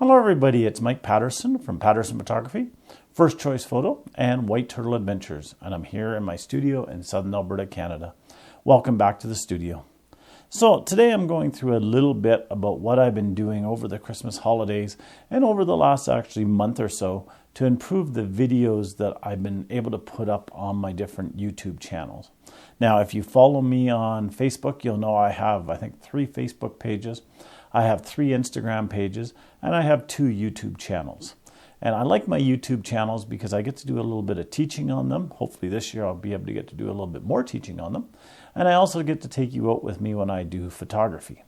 Hello everybody, it's Mike Paterson from Paterson Photography, First Choice Photo, and White Turtle Adventures, and I'm here in my studio in southern Alberta, Canada. Welcome back to the studio. So today I'm going through a little bit about what I've been doing over the Christmas holidays and over the last actually month or so to improve the videos that I've been able to put up on my different YouTube channels. Now, if you follow me on Facebook, you'll know I have, I think, 3 Facebook pages. I have 3 Instagram pages, and I have 2 YouTube channels. And I like my YouTube channels because I get to do a little bit of teaching on them. Hopefully this year I'll be able to get to do a little bit more teaching on them. And I also get to take you out with me when I do photography.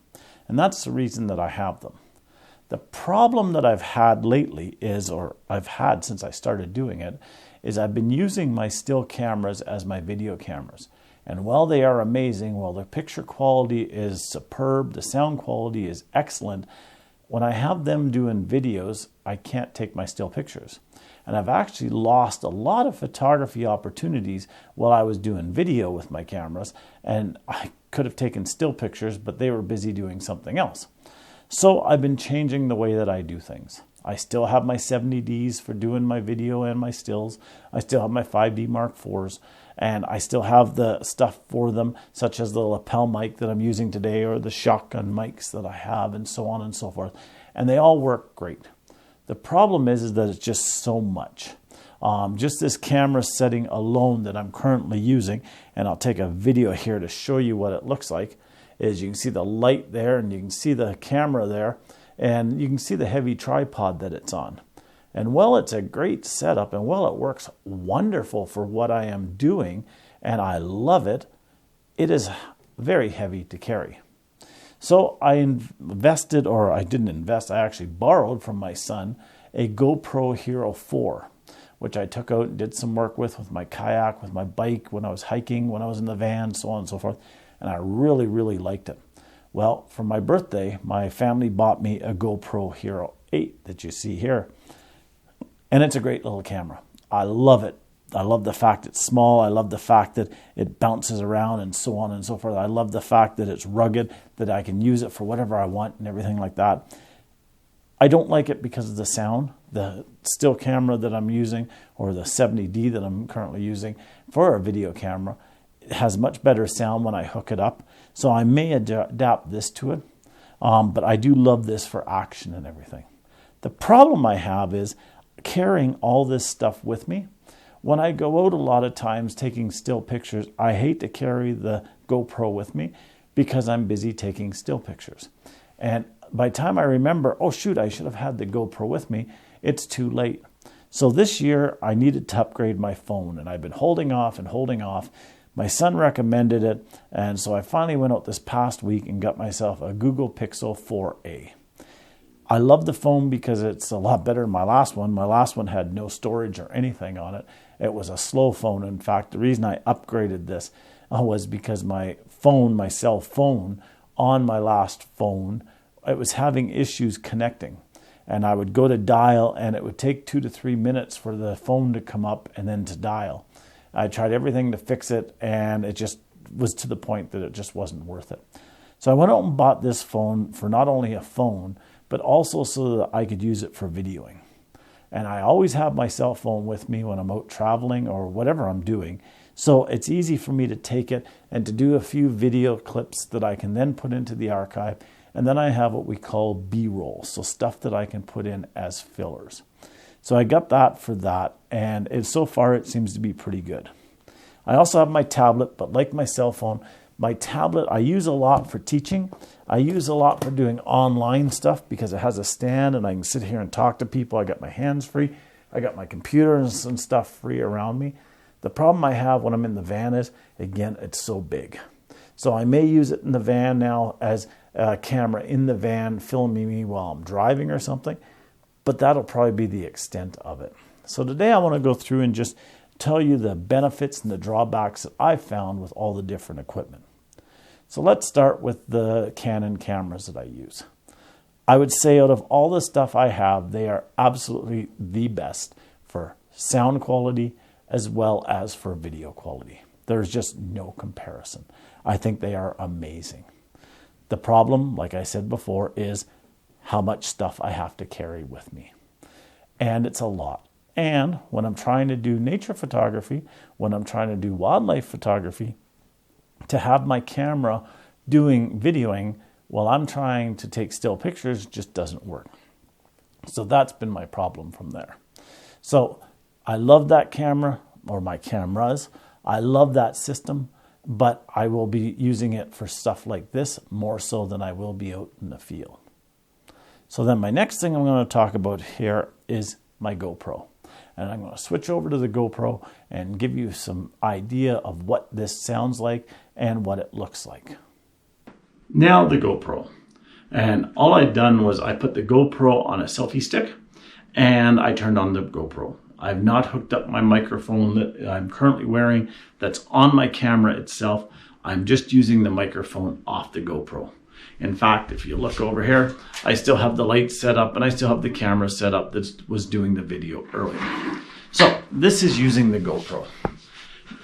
And that's the reason that I have them. The problem that I've had lately is, or I've had since I started doing it, is I've been using my still cameras as my video cameras. And while they are amazing, while the picture quality is superb, the sound quality is excellent, when I have them doing videos, I can't take my still pictures. And I've actually lost a lot of photography opportunities while I was doing video with my cameras. And I could have taken still pictures, but they were busy doing something else. So I've been changing the way that I do things. I still have my 70Ds for doing my video and my stills. I still have my 5D Mark IVs. And I still have the stuff for them, such as the lapel mic that I'm using today or the shotgun mics that I have and so on and so forth. And they all work great. The problem is that it's just so much. Just this camera setting alone that I'm currently using, and I'll take a video here to show you what it looks like, is you can see the light there and you can see the camera there and you can see the heavy tripod that it's on. And while it's a great setup and while it works wonderful for what I am doing and I love it, it is very heavy to carry. So I invested, or I didn't invest, I actually borrowed from my son a GoPro Hero 4, which I took out and did some work with my kayak, with my bike, when I was hiking, when I was in the van, so on and so forth. And I really, really liked it. Well, for my birthday, my family bought me a GoPro Hero 8 that you see here. And it's a great little camera. I love it. I love the fact it's small. I love the fact that it bounces around and so on and so forth. I love the fact that it's rugged, that I can use it for whatever I want and everything like that. I don't like it because of the sound. The still camera that I'm using, or the 70D that I'm currently using for a video camera, it has much better sound when I hook it up. So I may adapt this to it. But I do love this for action and everything. The problem I have is carrying all this stuff with me. When I go out a lot of times taking still pictures, I hate to carry the GoPro with me because I'm busy taking still pictures. And by the time I remember, oh shoot, I should have had the GoPro with me, it's too late. So this year I needed to upgrade my phone, and I've been holding off and holding off. My son recommended it, and so I finally went out this past week and got myself a Google Pixel 4a. I love the phone because it's a lot better than my last one. My last one had no storage or anything on it. It was a slow phone. In fact, the reason I upgraded this was because my phone, my cell phone, on my last phone, it was having issues connecting. And I would go to dial, and it would take 2 to 3 minutes for the phone to come up and then to dial. I tried everything to fix it, and it just was to the point that it just wasn't worth it. So I went out and bought this phone for not only a phone, but also so that I could use it for videoing. And I always have my cell phone with me when I'm out traveling or whatever I'm doing. So it's easy for me to take it and to do a few video clips that I can then put into the archive. And then I have what we call B-roll, so stuff that I can put in as fillers. So I got that for that, and so far it seems to be pretty good. I also have my tablet, but like my cell phone, my tablet I use a lot for teaching. I use a lot for doing online stuff because it has a stand and I can sit here and talk to people. I got my hands free. I got my computer and some stuff free around me. The problem I have when I'm in the van is, again, it's so big. So I may use it in the van now as a camera in the van filming me while I'm driving or something, but that'll probably be the extent of it. So today I want to go through and just tell you the benefits and the drawbacks that I've found with all the different equipment. So let's start with the Canon cameras that I use. I would say out of all the stuff I have, they are absolutely the best for sound quality as well as for video quality. There's just no comparison. I think they are amazing. The problem, like I said before, is how much stuff I have to carry with me. And it's a lot. And when I'm trying to do nature photography, when I'm trying to do wildlife photography, to have my camera doing videoing while I'm trying to take still pictures just doesn't work. So that's been my problem from there. So I love that camera, or my cameras. I love that system, but I will be using it for stuff like this more so than I will be out in the field. So then my next thing I'm going to talk about here is my GoPro. And I'm going to switch over to the GoPro and give you some idea of what this sounds like and what it looks like. Now the GoPro. And all I'd done was I put the GoPro on a selfie stick and I turned on the GoPro. I've not hooked up my microphone that I'm currently wearing that's on my camera itself. I'm just using the microphone off the GoPro. In fact, if you look over here, I still have the lights set up and I still have the camera set up that was doing the video earlier. So this is using the GoPro.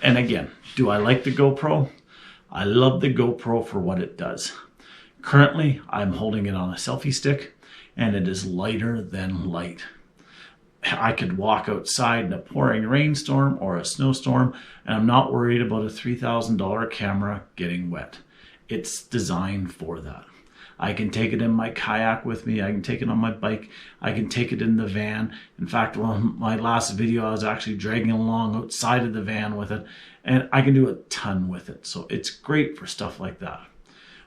And again, do I like the GoPro? I love the GoPro for what it does. Currently, I'm holding it on a selfie stick and it is lighter than light. I could walk outside in a pouring rainstorm or a snowstorm and I'm not worried about a $3,000 camera getting wet. It's designed for that. I can take it in my kayak with me. I can take it on my bike. I can take it in the van. In fact, on my last video, I was actually dragging along outside of the van with it, and I can do a ton with it. So it's great for stuff like that.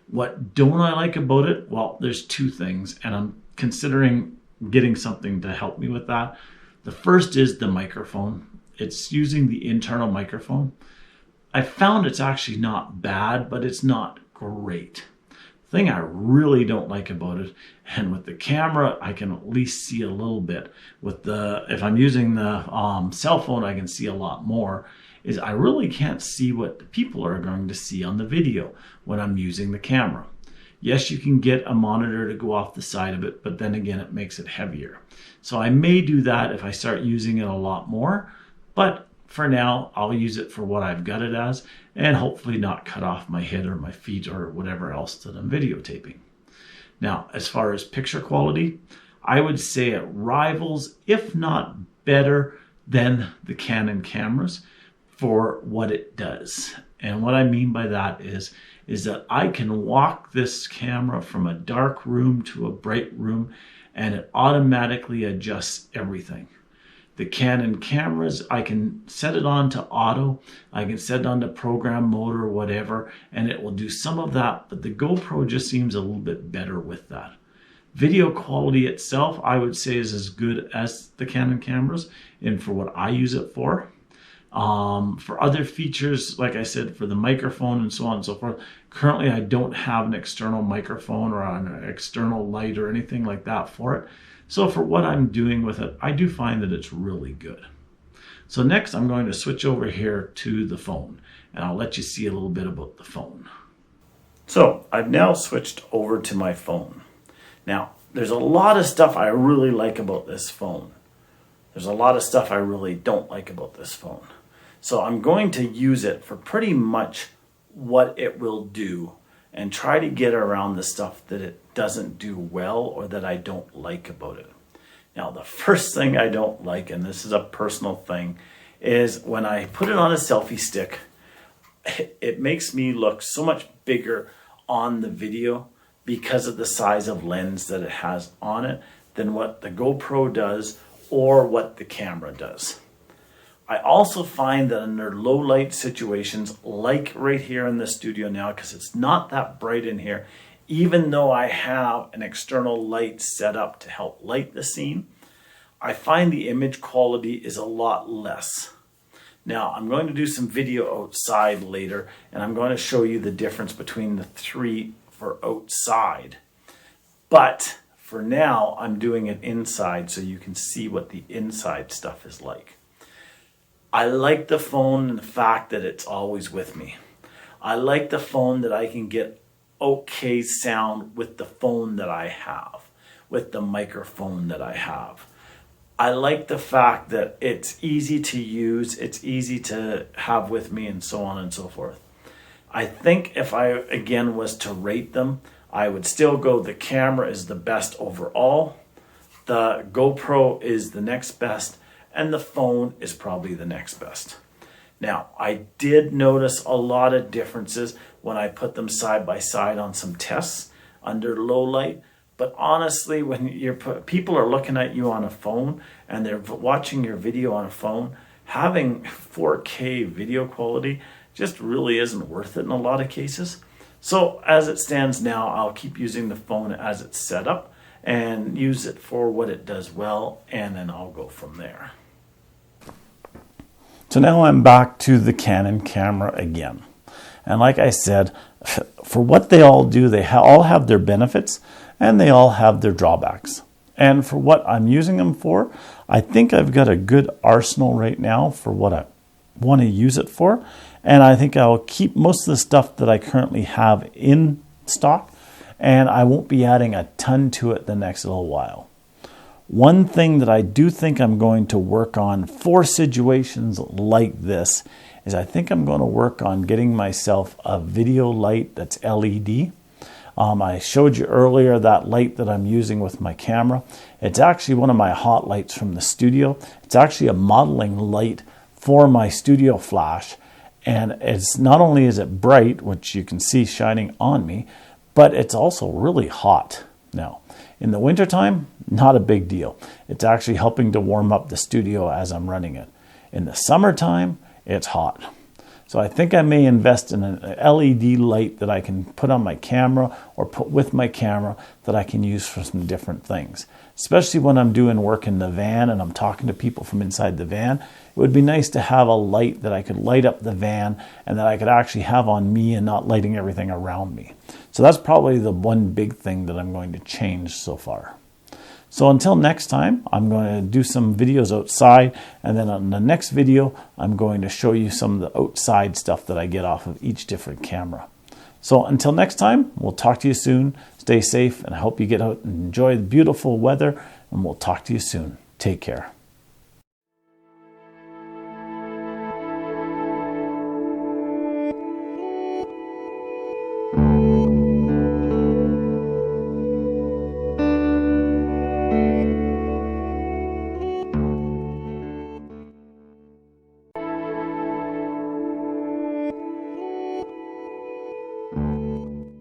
What don't I like about it? Well, there's two things, and I'm considering getting something to help me with that. The first is the microphone. It's using the internal microphone. I found it's actually not bad, but it's not great. The thing I really don't like about it, and with the camera, I can at least see a little bit. If I'm using the cell phone, I can see a lot more, is I really can't see what the people are going to see on the video when I'm using the camera. Yes, you can get a monitor to go off the side of it, but then again, it makes it heavier. So I may do that if I start using it a lot more, but for now, I'll use it for what I've got it as, and hopefully not cut off my head or my feet or whatever else that I'm videotaping. Now, as far as picture quality, I would say it rivals, if not better, than the Canon cameras for what it does. And what I mean by that is that I can walk this camera from a dark room to a bright room, and it automatically adjusts everything. The Canon cameras, I can set it on to auto, I can set it on to program mode or whatever, and it will do some of that, but the GoPro just seems a little bit better with that. Video quality itself, I would say, is as good as the Canon cameras, and for what I use it for. For other features, like I said, for the microphone and so on and so forth, currently I don't have an external microphone or an external light or anything like that for it. So for what I'm doing with it, I do find that it's really good. So next I'm going to switch over here to the phone, and I'll let you see a little bit about the phone. So I've now switched over to my phone. Now, there's a lot of stuff I really like about this phone. There's a lot of stuff I really don't like about this phone. So I'm going to use it for pretty much what it will do and try to get around the stuff that it doesn't do well or that I don't like about it. Now, the first thing I don't like, and this is a personal thing, is when I put it on a selfie stick, it makes me look so much bigger on the video because of the size of lens that it has on it than what the GoPro does or what the camera does. I also find that under low light situations, like right here in the studio now, because it's not that bright in here, even though I have an external light set up to help light the scene, I find the image quality is a lot less. Now, I'm going to do some video outside later, and I'm going to show you the difference between the three for outside. But for now, I'm doing it inside so you can see what the inside stuff is like. I like the phone and the fact that it's always with me. I like the phone that I can get okay sound with the phone that I have, with the microphone that I have. I like the fact that it's easy to use, it's easy to have with me, and so on and so forth. I think if I, again, was to rate them, I would still go the camera is the best overall, the GoPro is the next best, and the phone is probably the next best. Now, I did notice a lot of differences when I put them side by side on some tests under low light. But honestly, when people are looking at you on a phone and they're watching your video on a phone, having 4K video quality just really isn't worth it in a lot of cases. So as it stands now, I'll keep using the phone as it's set up and use it for what it does well, and then I'll go from there. So now I'm back to the Canon camera again. And like I said, for what they all do, they all have their benefits and they all have their drawbacks. And for what I'm using them for, I think I've got a good arsenal right now for what I want to use it for. And I think I'll keep most of the stuff that I currently have in stock, and I won't be adding a ton to it the next little while. One thing that I do think I'm going to work on for situations like this is I think I'm going to work on getting myself a video light that's LED. I showed you earlier that light that I'm using with my camera. It's actually one of my hot lights from the studio. It's actually a modeling light for my studio flash. And it's not only is it bright, which you can see shining on me, but it's also really hot. Now, in the wintertime, not a big deal. It's actually helping to warm up the studio as I'm running it. In the summertime, it's hot. So I think I may invest in an LED light that I can put on my camera or put with my camera that I can use for some different things. Especially when I'm doing work in the van and I'm talking to people from inside the van. It would be nice to have a light that I could light up the van and that I could actually have on me and not lighting everything around me. So that's probably the one big thing that I'm going to change so far. So until next time, I'm going to do some videos outside, and then on the next video, I'm going to show you some of the outside stuff that I get off of each different camera. So until next time, we'll talk to you soon. Stay safe, and I hope you get out and enjoy the beautiful weather, and we'll talk to you soon. Take care.